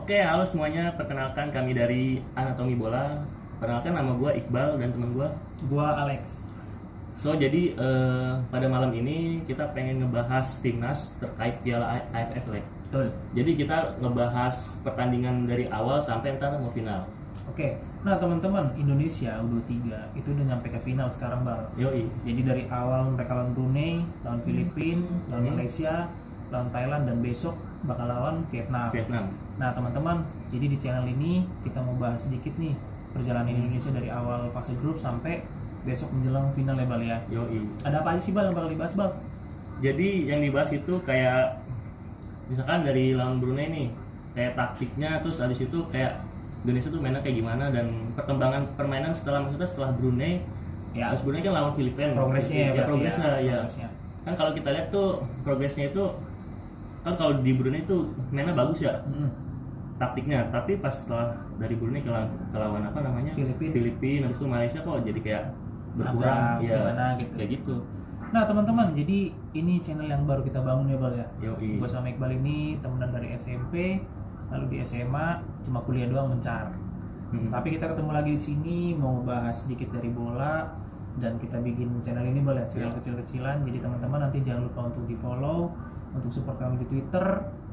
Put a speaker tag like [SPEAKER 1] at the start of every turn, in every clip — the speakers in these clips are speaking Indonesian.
[SPEAKER 1] Oke, halo semuanya. Perkenalkan kami dari Anatomi Bola. Perkenalkan nama gue Iqbal dan teman gue.
[SPEAKER 2] Gua Alex.
[SPEAKER 1] Jadi pada malam ini kita pengen ngebahas timnas terkait Piala AFF League.
[SPEAKER 2] Betul.
[SPEAKER 1] Jadi kita ngebahas pertandingan dari awal sampai ntar mau final.
[SPEAKER 2] Oke. Nah, teman-teman, Indonesia U23 itu udah nyampe ke final sekarang, Bang.
[SPEAKER 1] Yoi.
[SPEAKER 2] Jadi dari awal mereka lawan Brunei, lawan Filipina, lawan Malaysia, lawan Thailand, dan besok bakal lawan Vietnam. Nah, teman-teman, jadi di channel ini kita mau bahas sedikit nih perjalanan Indonesia dari awal fase grup sampai besok menjelang final ya, Bal ya.
[SPEAKER 1] Yoi.
[SPEAKER 2] Ada apa aja sih, Bal, yang bakal dibahas, Bal?
[SPEAKER 1] Jadi yang dibahas itu kayak misalkan dari lawan Brunei nih, kayak taktiknya, terus habis itu kayak Indonesia tuh mainnya kayak gimana dan perkembangan permainan setelah Brunei.
[SPEAKER 2] Ya.
[SPEAKER 1] Terus Brunei kan lawan Filipina.
[SPEAKER 2] Progresnya
[SPEAKER 1] ya, progresnya ya.
[SPEAKER 2] progresnya.
[SPEAKER 1] Kan kalau kita lihat tuh progresnya itu kan kalau di Brunei itu mainnya bagus ya. Taktiknya, tapi pas setelah dari Brunei ke lawan apa namanya Filipina, habis itu Malaysia kok jadi kayak berkurang ya,
[SPEAKER 2] gimana gitu.
[SPEAKER 1] kayak gitu.
[SPEAKER 2] Nah, teman-teman, jadi ini channel yang baru kita bangun ya, Bal ya.
[SPEAKER 1] Yoi.
[SPEAKER 2] Gue sama Iqbal ini temenan dari SMP, lalu di SMA cuma kuliah doang mencar. Tapi kita ketemu lagi di sini mau bahas sedikit dari bola dan kita bikin channel ini, Bal ya, channel kecil-kecilan. Jadi teman-teman nanti jangan lupa untuk di-follow, untuk support kami di Twitter,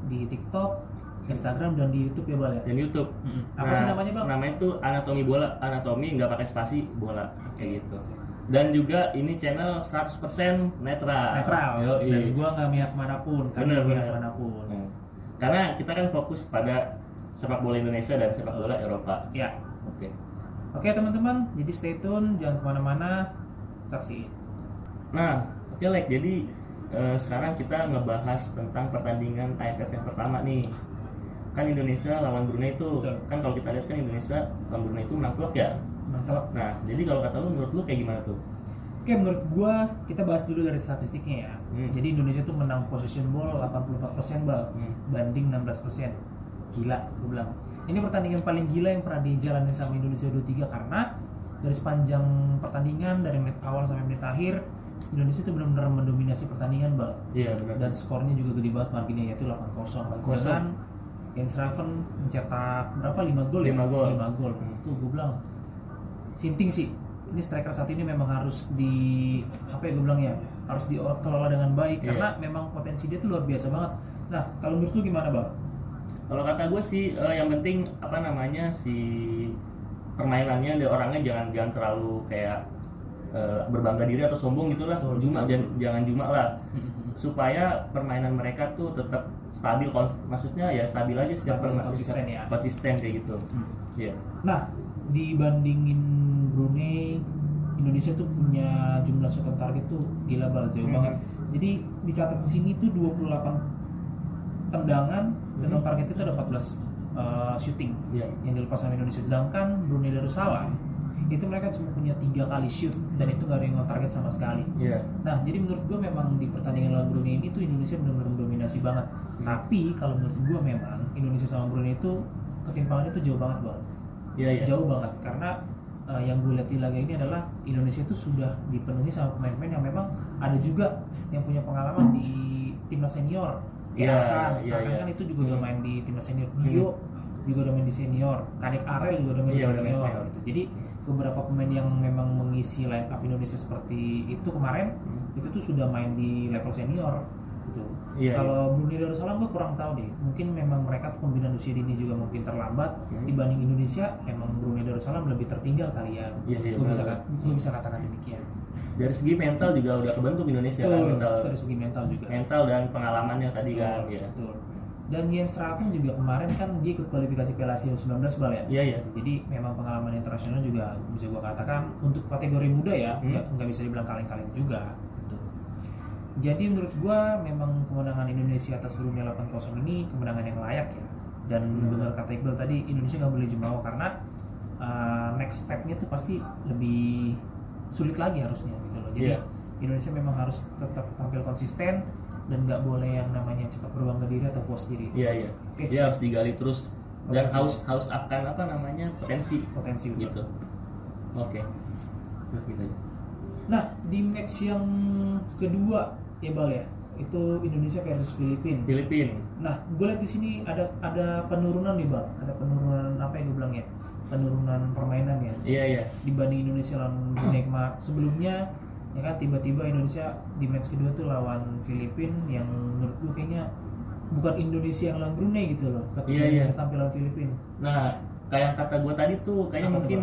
[SPEAKER 2] di TikTok, Instagram, dan di YouTube ya, Bal ya.
[SPEAKER 1] Dan YouTube.
[SPEAKER 2] Apa sih namanya, Bal?
[SPEAKER 1] Namanya tuh Anatomi Bola, anatomi nggak pakai spasi, bola kayak gitu. Dan juga ini channel 100% netral. Yoi.
[SPEAKER 2] Dan gua nggak mihak manapun,
[SPEAKER 1] Bener.
[SPEAKER 2] manapun.
[SPEAKER 1] Karena kita kan fokus pada sepak bola Indonesia dan sepak bola Eropa.
[SPEAKER 2] Ya.
[SPEAKER 1] Oke.
[SPEAKER 2] Oke, teman-teman, jadi stay tune, jangan kemana-mana, saksiin.
[SPEAKER 1] Nah, oke Lek. Jadi sekarang kita ngebahas tentang pertandingan AFF yang pertama nih. Kan Indonesia lawan Brunei itu, kan kalau kita lihat kan Indonesia lawan Brunei itu menang telak ya.
[SPEAKER 2] Mantap.
[SPEAKER 1] Nah, jadi kalau kata lu, menurut lu kayak gimana tuh?
[SPEAKER 2] Oke, menurut gua kita bahas dulu dari statistiknya ya. Jadi Indonesia tuh menang possession ball 84%, Bal, banding 16%. Gila, gua bilang. Ini pertandingan paling gila yang pernah dijalani sama Indonesia U23 karena dari sepanjang pertandingan dari menit awal sampai menit akhir Indonesia tuh benar-benar mendominasi pertandingan, Bal.
[SPEAKER 1] Iya, benar.
[SPEAKER 2] Dan skornya juga gede banget, marginnya yaitu 8-0. Dan Jens Raven mencetak berapa? 5 gol.
[SPEAKER 1] 5 gol.
[SPEAKER 2] 5 gol. Tuh gua bilang sinting sih. Ini striker saat ini memang harus harus dikelola dengan baik karena memang potensi dia tuh luar biasa banget. Nah, kalau menurut lu gimana, Bang?
[SPEAKER 1] Kalau kata gue sih yang penting si permainannya dari orangnya jangan terlalu kayak berbangga diri atau sombong gitulah. Jangan cuma lah. Supaya permainan mereka tuh tetap stabil, maksudnya ya stabil aja setiap konsisten kayak gitu. Iya.
[SPEAKER 2] Nah, dibandingin Brunei, Indonesia tuh punya jumlah shot on target tuh gila, Bal, jauh banget. Jadi dicatat di sini tuh 28 tendangan dan on target itu ada 14 shooting yang dilepas sama Indonesia. Sedangkan Brunei Darussalam itu mereka cuma punya 3 kali shoot dan itu nggak ada yang on target sama sekali. Nah, jadi menurut gue memang di pertandingan lawan Brunei ini tuh Indonesia benar-benar mendominasi banget. Tapi kalau menurut gue memang Indonesia sama Brunei itu ketimpangannya tuh jauh banget, Bal. Jauh banget karena yang gue lihat di laga ini adalah Indonesia itu sudah dipenuhi sama pemain-pemain yang memang ada juga yang punya pengalaman di timnas senior. Kan itu juga udah main di timnas senior. Dio juga udah main di senior. Kadek Arel juga udah main di senior. Gitu. Jadi beberapa pemain yang memang mengisi line up Indonesia seperti itu kemarin itu tuh sudah main di level senior. Gitu. Kalau Brunei Darussalam gue kurang tahu deh. Mungkin memang mereka pembinaan usia dini juga mungkin terlambat dibanding Indonesia. Emang Brunei Darussalam lebih tertinggal kali ya. Gue bisa katakan demikian.
[SPEAKER 1] Dari segi mental juga udah kebentuk Indonesia kan,
[SPEAKER 2] dari segi mental juga.
[SPEAKER 1] Mental dan pengalamannya tadi kan.
[SPEAKER 2] Betul. Dan Jens Raven juga kemarin kan dia ikut kualifikasi Piala Asia U19, Bal ya.
[SPEAKER 1] Iya.
[SPEAKER 2] Jadi memang pengalaman internasional juga bisa gue katakan untuk kategori muda ya, nggak bisa dibilang kaleng-kaleng juga. Jadi menurut gua memang kemenangan Indonesia atas Brunei 8-0 ini kemenangan yang layak ya. Dan benar kata Iqbal tadi, Indonesia nggak boleh jumawa karena next step-nya tuh pasti lebih sulit lagi harusnya gitu loh. Jadi Indonesia memang harus tetap tampil konsisten dan nggak boleh yang namanya cepat berbangga diri atau puas diri. Dia
[SPEAKER 1] harus digali terus dan haus akan potensi gitu. Oke.
[SPEAKER 2] Nah, di match yang kedua ya, Bal ya, itu Indonesia versus Filipina. Nah, gue lihat di sini ada penurunan nih bang, ada penurunan apa yang gue bilang ya, penurunan permainan ya.
[SPEAKER 1] Iya.
[SPEAKER 2] Dibanding Indonesia lawan Brunei sebelumnya, ya kan tiba-tiba Indonesia di match kedua tuh lawan Filipina yang menurut gue kayaknya bukan Indonesia yang lawan Brunei gitu loh, ketika Indonesia tampil lawan Filipina.
[SPEAKER 1] Nah, kayak kata gue tadi tuh kayaknya mungkin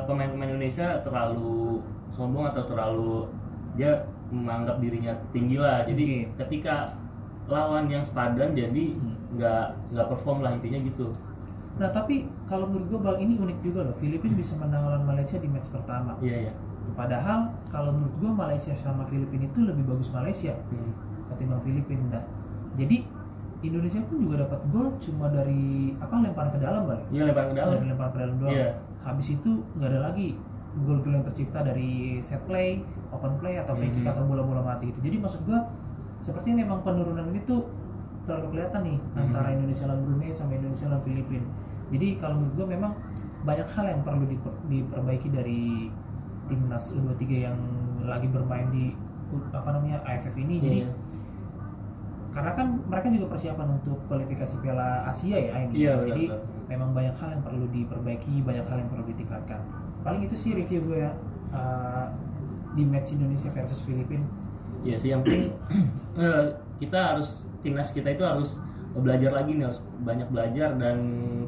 [SPEAKER 1] pemain-pemain Indonesia terlalu sombong atau terlalu dia menganggap dirinya tinggi lah, jadi ketika lawan yang sepadan jadi nggak perform lah intinya gitu.
[SPEAKER 2] Nah tapi kalau menurut gue bal ini unik juga loh, Filipina bisa menang lawan Malaysia di match pertama.
[SPEAKER 1] Iya.
[SPEAKER 2] Padahal kalau menurut gue Malaysia sama Filipina itu lebih bagus Malaysia ketimbang Filipina. Nah, jadi Indonesia pun juga dapat gol cuma dari lemparan ke dalam balik.
[SPEAKER 1] Iya, lemparan ke dalam.
[SPEAKER 2] Dari lemparan ke dalam doang.
[SPEAKER 1] Iya.
[SPEAKER 2] Habis itu nggak ada lagi gol-gol yang tercipta dari set play, open play atau free kick atau bola-bola mati gitu. Jadi maksud gua sepertinya memang penurunan ini tuh terlalu kelihatan nih antara Indonesia lawan Brunei sama Indonesia lawan Filipina. Jadi kalau menurut gua memang banyak hal yang perlu diperbaiki dari timnas U23 yang lagi bermain di AFF ini. Jadi karena kan mereka juga persiapan untuk kualifikasi Piala Asia ya ini.
[SPEAKER 1] Iya,
[SPEAKER 2] jadi
[SPEAKER 1] betul.
[SPEAKER 2] memang banyak hal yang perlu diperbaiki, banyak hal yang perlu ditingkatkan. Paling itu sih review gue ya di match Indonesia versus Filipina.
[SPEAKER 1] Iya sih, yang penting timnas kita itu harus belajar lagi nih, harus banyak belajar, dan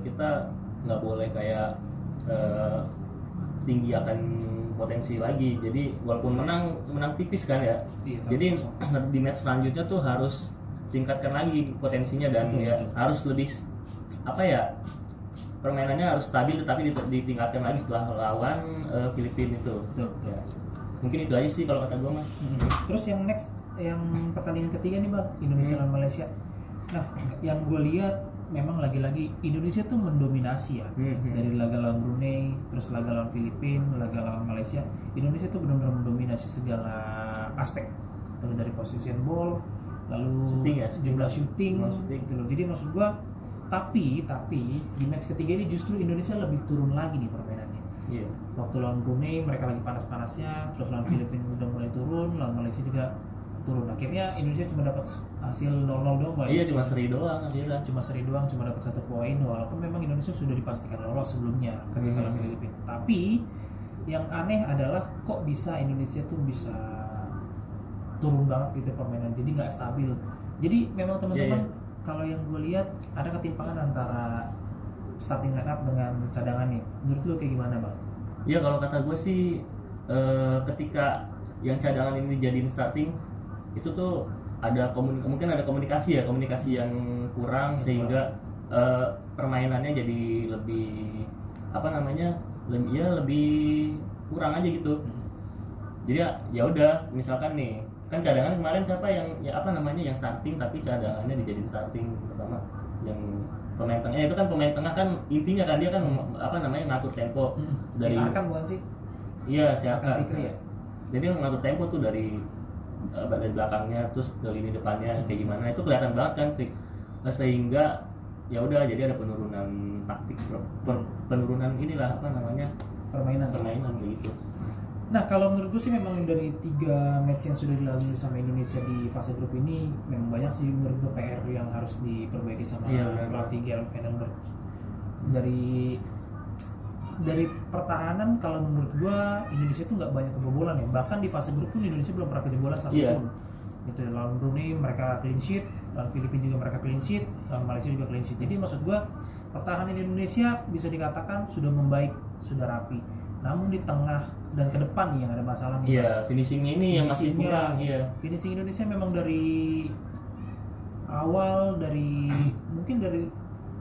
[SPEAKER 1] kita nggak boleh kayak tinggi akan potensi lagi. Jadi walaupun menang tipis kan ya,
[SPEAKER 2] Iya,
[SPEAKER 1] jadi di match selanjutnya tuh harus tingkatkan lagi potensinya, dan harus lebih permainannya harus stabil tetapi ditingkatkan lagi setelah melawan Filipina itu.
[SPEAKER 2] Betul.
[SPEAKER 1] Ya. Mungkin itu aja sih kalau kata gue mah.
[SPEAKER 2] Terus yang next, yang pertandingan ketiga nih bang, Indonesia lawan Malaysia. Nah, yang gue lihat memang lagi-lagi Indonesia tuh mendominasi ya. Dari laga lawan Brunei, terus laga lawan Filipina, laga lawan Malaysia, Indonesia tuh benar-benar mendominasi segala aspek. Mulai dari possession ball, lalu jumlah shooting gitu loh. Jadi maksud gue, tapi di match ketiga ini justru Indonesia lebih turun lagi nih permainannya.
[SPEAKER 1] Iya.
[SPEAKER 2] Waktu lawan Brunei mereka lagi panas-panasnya, terus lawan Filipina udah mulai turun, lawan Malaysia juga turun. Akhirnya Indonesia cuma dapat hasil 0-0 doang.
[SPEAKER 1] Iya, cuma seri doang akhirnya.
[SPEAKER 2] Cuma dapat 1 poin, walaupun memang Indonesia sudah dipastikan lolos sebelumnya ketika lawan Filipina. Tapi yang aneh adalah kok bisa Indonesia tuh bisa turun banget gitu permainan, jadi nggak stabil. Jadi memang teman-teman, kalau yang gue lihat ada ketimpangan antara starting line up dengan cadangannya. Menurut lu kayak gimana bang?
[SPEAKER 1] Iya, kalau kata gue sih ketika yang cadangan ini dijadiin starting itu tuh mungkin ada komunikasi yang kurang, sehingga permainannya jadi lebih lebih kurang aja gitu. Jadi ya udah, misalkan nih kan cadangan kemarin siapa yang starting tapi cadangannya dijadiin starting pertama, yang pemain tengah itu kan pemain tengah kan intinya kan dia kan ngatur tempo dari
[SPEAKER 2] Arkan bukan sih?
[SPEAKER 1] Iya, siapa
[SPEAKER 2] Fikri ya.
[SPEAKER 1] Jadi ngatur tempo tuh dari belakangnya terus ke lini depannya kayak gimana, itu kelihatan banget kan, sehingga ya udah jadi ada penurunan taktik, penurunan permainan gitu.
[SPEAKER 2] Nah kalau menurut gue sih memang dari 3 match yang sudah dilalui sama Indonesia di fase grup ini memang banyak sih menurut gue PR yang harus diperbaiki sama pelatih Gareth Vandenberg. Dari pertahanan kalau menurut gue Indonesia tuh nggak banyak kebobolan ya, bahkan di fase grup pun Indonesia belum pernah kebobolan satupun. Itu lawan Brunei mereka clean sheet, lawan Filipina juga mereka clean sheet, lawan Malaysia juga clean sheet. Jadi maksud gue pertahanan Indonesia bisa dikatakan sudah membaik, sudah rapi. Namun di tengah dan ke depan nih yang ada masalah nih.
[SPEAKER 1] Iya, finishingnya ini yang masih kurang. Iya.
[SPEAKER 2] Finishing Indonesia memang dari awal, mungkin dari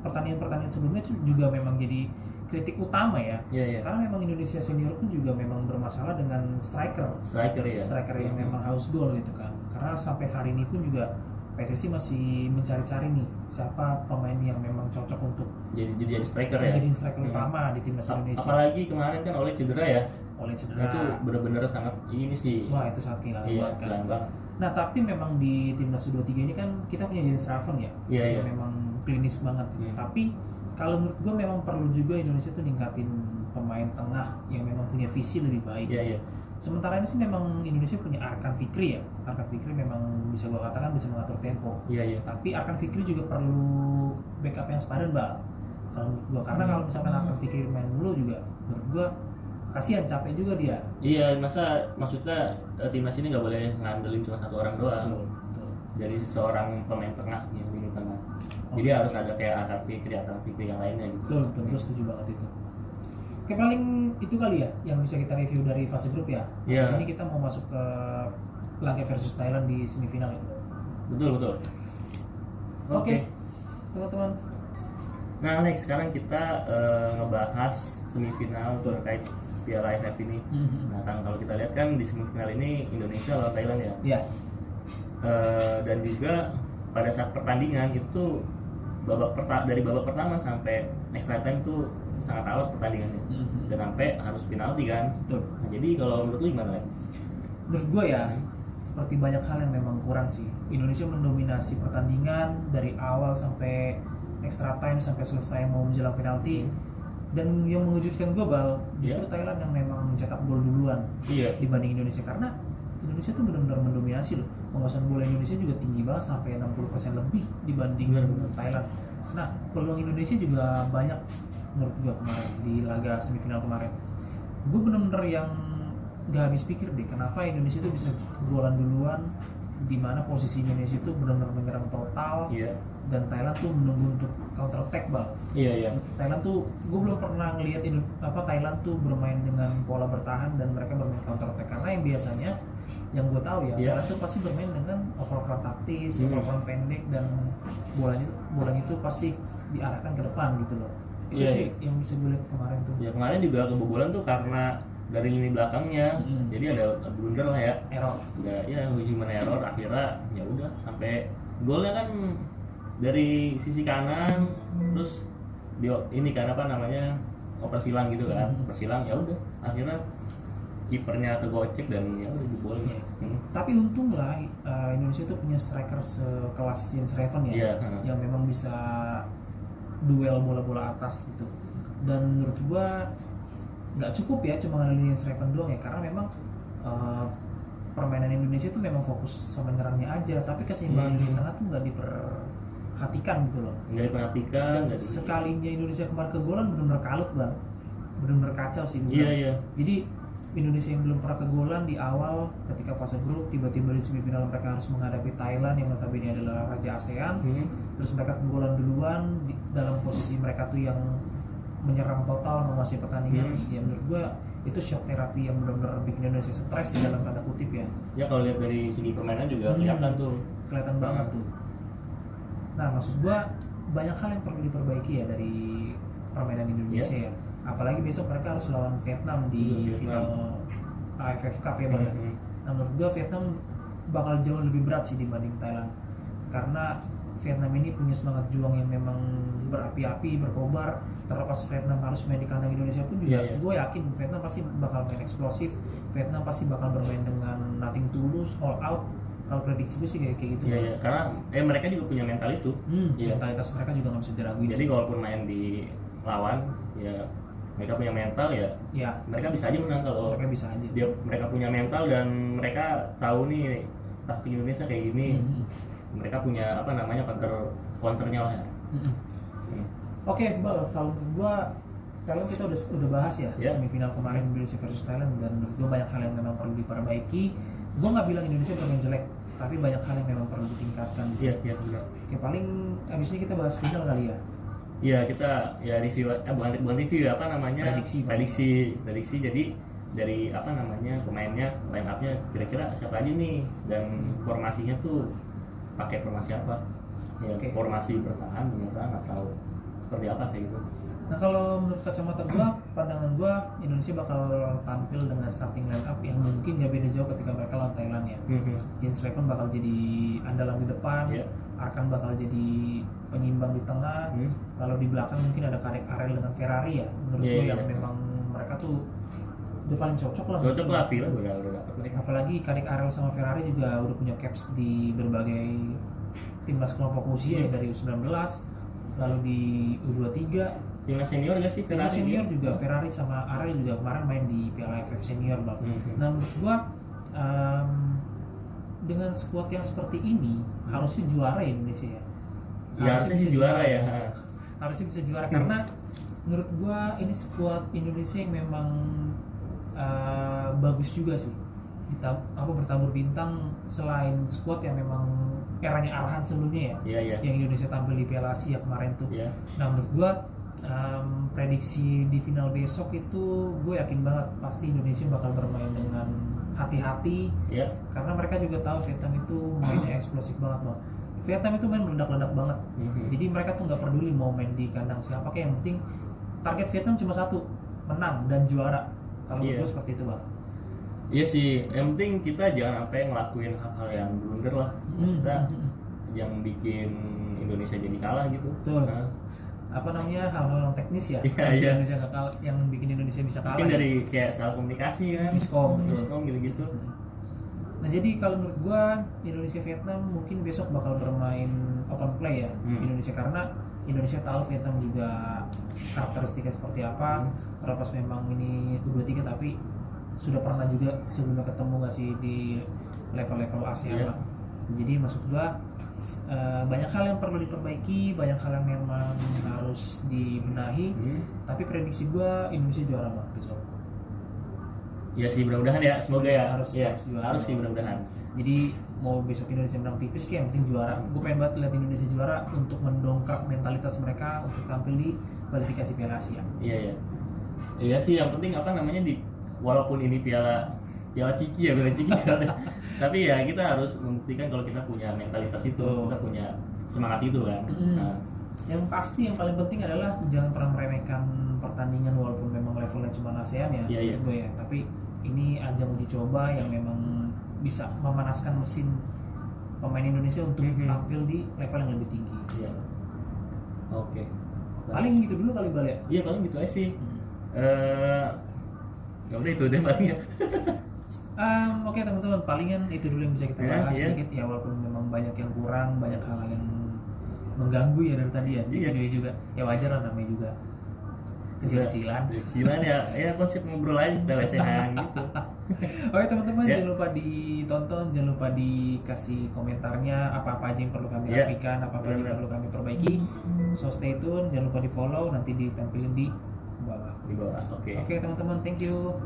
[SPEAKER 2] pertandingan sebelumnya juga memang jadi kritik utama ya.
[SPEAKER 1] Iya.
[SPEAKER 2] Karena memang Indonesia senior pun juga memang bermasalah dengan striker yang memang haus gol gitu kan. Karena sampai hari ini pun juga PSSI masih mencari-cari nih siapa pemain yang memang cocok untuk
[SPEAKER 1] jadi striker ya.
[SPEAKER 2] Jadi striker utama di timnas Indonesia.
[SPEAKER 1] Apalagi kemarin kan Oleh cedera ya.
[SPEAKER 2] Itu
[SPEAKER 1] benar-benar sangat ini sih.
[SPEAKER 2] Wah, itu sangat kehilangan
[SPEAKER 1] banget.
[SPEAKER 2] Nah, tapi memang di timnas U23 ini kan kita punya Jens Raven ya.
[SPEAKER 1] Iya.
[SPEAKER 2] Memang klinis banget. Tapi kalau menurut gue memang perlu juga Indonesia tuh ningkatin pemain tengah yang memang punya visi lebih baik.
[SPEAKER 1] Iya.
[SPEAKER 2] Sementara ini sih memang Indonesia punya Arkan Fikri ya. Arkan Fikri memang bisa gua katakan bisa mengatur tempo.
[SPEAKER 1] Iya.
[SPEAKER 2] Tapi Arkan Fikri juga perlu backup yang sepadan, Bang. Kalau menurut gua, karena kalau misalkan Arkan Fikri main dulu juga, menurut gua kasihan, capek juga dia.
[SPEAKER 1] Iya, maksudnya timnas ini nggak boleh ngandelin cuma satu orang doang.
[SPEAKER 2] Betul.
[SPEAKER 1] Dari seorang pemain tengah yang di tengah. Jadi harus ada kayak Arkan Fikri yang lainnya gitu.
[SPEAKER 2] Betul, gue setuju banget itu. Oke, paling itu kali ya yang bisa kita review dari fase grup ya.
[SPEAKER 1] Iya.
[SPEAKER 2] Di sini kita mau masuk ke laga versus Thailand di semifinal ya.
[SPEAKER 1] Betul.
[SPEAKER 2] Oke, teman-teman.
[SPEAKER 1] Nah Alex, sekarang kita ngebahas semifinal terkait Piala AFF ini. Nah kan kalau kita lihat kan di semifinal ini Indonesia lawan Thailand ya.
[SPEAKER 2] Iya.
[SPEAKER 1] Dan juga pada saat pertandingan itu tuh dari babak pertama sampai extra time tuh sangat alot pertandingannya. Dan sampai harus penalti kan.
[SPEAKER 2] Betul.
[SPEAKER 1] Nah, jadi kalau menurut lu gimana, Lex?
[SPEAKER 2] Menurut gue ya, seperti banyak hal yang memang kurang sih. Indonesia mendominasi pertandingan dari awal sampai extra time sampai selesai mau menjelang penalti. Dan yang mengejutkan gue, Bal, justru Thailand yang memang mencetak gol duluan dibanding Indonesia, karena Indonesia tuh benar-benar mendominasi loh. Penguasaan bola Indonesia juga tinggi banget sampai 60% lebih dibanding Thailand. Nah, peluang Indonesia juga banyak menurut gue kemarin di laga semifinal kemarin. Gue benar-benar yang gak habis pikir deh kenapa Indonesia tuh bisa kegolan duluan, di mana posisi Indonesia itu benar-benar menyerang total. Dan Thailand tuh menunggu untuk counter attack, Bang.
[SPEAKER 1] Iya.
[SPEAKER 2] Thailand tuh, gue belum pernah ngelihat Thailand tuh bermain dengan pola bertahan dan mereka bermain counter attack, karena yang biasanya yang gue tahu ya, Thailand tuh pasti bermain dengan oper-operan taktis, oper-operan pendek, dan bolanya itu pasti diarahkan ke depan gitu loh. Itu sih yang bisa gue lihat kemarin tuh.
[SPEAKER 1] Ya kemarin juga kebobolan tuh karena dari lini belakangnya, jadi ada blunder lah ya.
[SPEAKER 2] Error.
[SPEAKER 1] Ya human error, akhirnya ya udah sampai golnya kan dari sisi kanan, terus ini kan apa namanya oper silang gitu kan, oper silang ya udah akhirnya kipernya kegocek dan ya udah jebolnya.
[SPEAKER 2] Tapi untung lah Indonesia tuh punya striker sekelas Jens Reven ya, yang memang bisa duel bola-bola atas gitu. Dan menurut gua nggak cukup ya cuma ngandelin Jens Reven doang ya, karena memang permainan Indonesia tuh memang fokus sama nyerangnya aja, tapi keseimbangan di tengah tuh nggak diperhatikan gitu loh.
[SPEAKER 1] Nggak diperhatikan.
[SPEAKER 2] Dan sekalinya Indonesia kemarin kegolan benar-benar kalut, Bang. Benar-benar kacau sih.
[SPEAKER 1] Iya.
[SPEAKER 2] Jadi Indonesia yang belum pernah kegolan di awal ketika fase grup, tiba-tiba di semifinal mereka harus menghadapi Thailand yang notabene adalah raja ASEAN. Terus mereka kegolan duluan dalam posisi mereka tuh yang menyerang total, menguasai pertandingan. Ya menurut gua itu shock terapi yang benar-benar bikin Indonesia stres dalam tanda kutip ya.
[SPEAKER 1] Ya kalau lihat dari segi permainan juga kelihatan
[SPEAKER 2] banget tuh. Nah, maksud gua banyak hal yang perlu diperbaiki ya dari permainan Indonesia ya. Apalagi besok mereka harus lawan Vietnam di final AFF Cup ya, Bang. Nah, menurut gua Vietnam bakal jauh lebih berat sih dibanding Thailand, karena Vietnam ini punya semangat juang yang memang berapi-api, berkobar. Terlepas Vietnam harus main di kandang Indonesia pun juga, gue yakin Vietnam pasti bakal main eksplosif. Vietnam pasti bakal bermain dengan nothing tulus, all out. Kalau prediksi gue sih kayak gitu.
[SPEAKER 1] Iya, karena mereka juga punya mental itu.
[SPEAKER 2] Mentalitas mereka juga nggak bisa diraguin.
[SPEAKER 1] Jadi kalaupun main di lawan, ya mereka punya mental ya. Mereka bisa aja menang kalau
[SPEAKER 2] mereka bisa aja.
[SPEAKER 1] Mereka punya mental dan mereka tahu nih taktik Indonesia kayak gini. Mereka punya counternya lah ya. Oke,
[SPEAKER 2] kalau gua Thailand kita udah bahas ya semifinal kemarin Indonesia versus Thailand, dan menurut gua banyak hal yang memang perlu diperbaiki. Gua nggak bilang Indonesia bermain jelek, tapi banyak hal yang memang perlu ditingkatkan.
[SPEAKER 1] Iya benar.
[SPEAKER 2] Oke, paling abis ini kita bahas final kali ya.
[SPEAKER 1] Iya, kita review bukan review ya, prediksi. Jadi dari pemainnya, line up-nya kira-kira siapa aja nih, dan formasinya tuh pakai formasi apa? Formasi bertahan, menyerang, atau seperti apa kayak gitu.
[SPEAKER 2] Nah, kalau menurut kacamata gua, pandangan gua, Indonesia bakal tampil dengan starting line up yang mungkin gak beda jauh ketika mereka lawan Thailand ya. Jens Reven bakal jadi andalan di depan, Arkan bakal jadi penyimbang di tengah, lalu di belakang mungkin ada Karek Arel dengan Ferrari ya. Menurut gua yang memang mereka tuh udah paling cocok lah.
[SPEAKER 1] Villa udah dapat mereka.
[SPEAKER 2] Apalagi Karek Arel sama Ferrari juga udah punya caps di berbagai timnas kelompok usia dari U19. lalu di U23
[SPEAKER 1] timnas senior gak sih
[SPEAKER 2] timnas
[SPEAKER 1] Ferrari
[SPEAKER 2] senior
[SPEAKER 1] dia?
[SPEAKER 2] juga Ferrari sama Ariel juga kemarin main di Piala AFF senior bang. Nah menurut gua dengan skuad yang seperti ini harusnya juara Indonesia ya.
[SPEAKER 1] Ya harusnya sih juara ya.
[SPEAKER 2] Harusnya bisa juara karena menurut gua ini skuad Indonesia yang memang bagus juga sih. Bertabur bintang selain skuad yang memang eranya Arhan sebelumnya ya.
[SPEAKER 1] Iya.
[SPEAKER 2] Yang Indonesia tampil di Piala Asia kemarin tuh.
[SPEAKER 1] Iya.
[SPEAKER 2] Nah menurut gua prediksi di final besok itu gue yakin banget pasti Indonesia bakal bermain dengan hati-hati.
[SPEAKER 1] Iya.
[SPEAKER 2] Karena mereka juga tahu Vietnam itu mainnya eksplosif banget bang. Vietnam itu main meledak-ledak banget. Jadi mereka tuh nggak peduli mau main di kandang siapa, kayak yang penting target Vietnam cuma satu, menang dan juara. Kalau menurut gue seperti itu bang.
[SPEAKER 1] Iya sih, yang penting kita jangan sampai ngelakuin hal-hal yang blunder lah. Maksudnya yang bikin Indonesia jadi kalah gitu.
[SPEAKER 2] Betul. Apa namanya, hal-hal yang teknis ya?
[SPEAKER 1] Iya.
[SPEAKER 2] Indonesia nggak kalah, yang bikin Indonesia bisa kalah.
[SPEAKER 1] Mungkin
[SPEAKER 2] ya?
[SPEAKER 1] dari kayak salah komunikasi kan.
[SPEAKER 2] Miskom
[SPEAKER 1] gitu-gitu.
[SPEAKER 2] Nah jadi kalau menurut gua Indonesia Vietnam mungkin besok bakal bermain open play ya Indonesia, karena Indonesia tahu Vietnam juga karakteristiknya seperti apa. Terlepas memang ini U23 tapi sudah pernah juga sebelumnya ketemu nggak sih di level-level ASEAN lah. Jadi maksud gua banyak hal yang perlu diperbaiki, banyak hal yang memang harus dibenahi. Tapi prediksi gua Indonesia juara bang besok.
[SPEAKER 1] Ya sih, mudah-mudahan ya, semoga ya. Harus sih mudah-mudahan.
[SPEAKER 2] Jadi mau besok Indonesia menang tipis kayak yang penting juara. Gue pengen banget lihat Indonesia juara untuk mendongkrak mentalitas mereka untuk tampil di kualifikasi Piala Asia.
[SPEAKER 1] Iya sih, yang penting apa namanya walaupun ini piala ciki ya, bukan ciki kan. Tapi ya kita harus membuktikan kalau kita punya mentalitas itu, kita punya semangat itu kan. Nah,
[SPEAKER 2] yang pasti yang paling penting adalah jangan pernah meremehkan pertandingan walaupun memang levelnya cuma ASEAN ya. Gue ya, tapi ini ajang uji coba yang memang bisa memanaskan mesin pemain Indonesia untuk tampil di level yang lebih tinggi.
[SPEAKER 1] Iya. Oke.
[SPEAKER 2] Paling gitu dulu kali Bal ya?
[SPEAKER 1] Iya, paling gitu aja sih. Ya udah itu deh paling ya.
[SPEAKER 2] Oke teman-teman, palingan itu dulu yang bisa kita bahas sedikit ya, walaupun memang banyak yang kurang, banyak hal yang mengganggu ya dari tadi ya. Jadi juga ya wajar lah, namanya juga kecil-kecilan ya
[SPEAKER 1] konsep ngobrol aja kita lesehan gitu.
[SPEAKER 2] Oke teman-teman, jangan lupa ditonton, jangan lupa dikasih komentarnya apa-apa aja yang perlu kami rapikan, apa-apa yang perlu kami perbaiki. So stay tune, jangan lupa di follow, nanti ditempelin di bawah.
[SPEAKER 1] Oke
[SPEAKER 2] Oke teman-teman, thank you.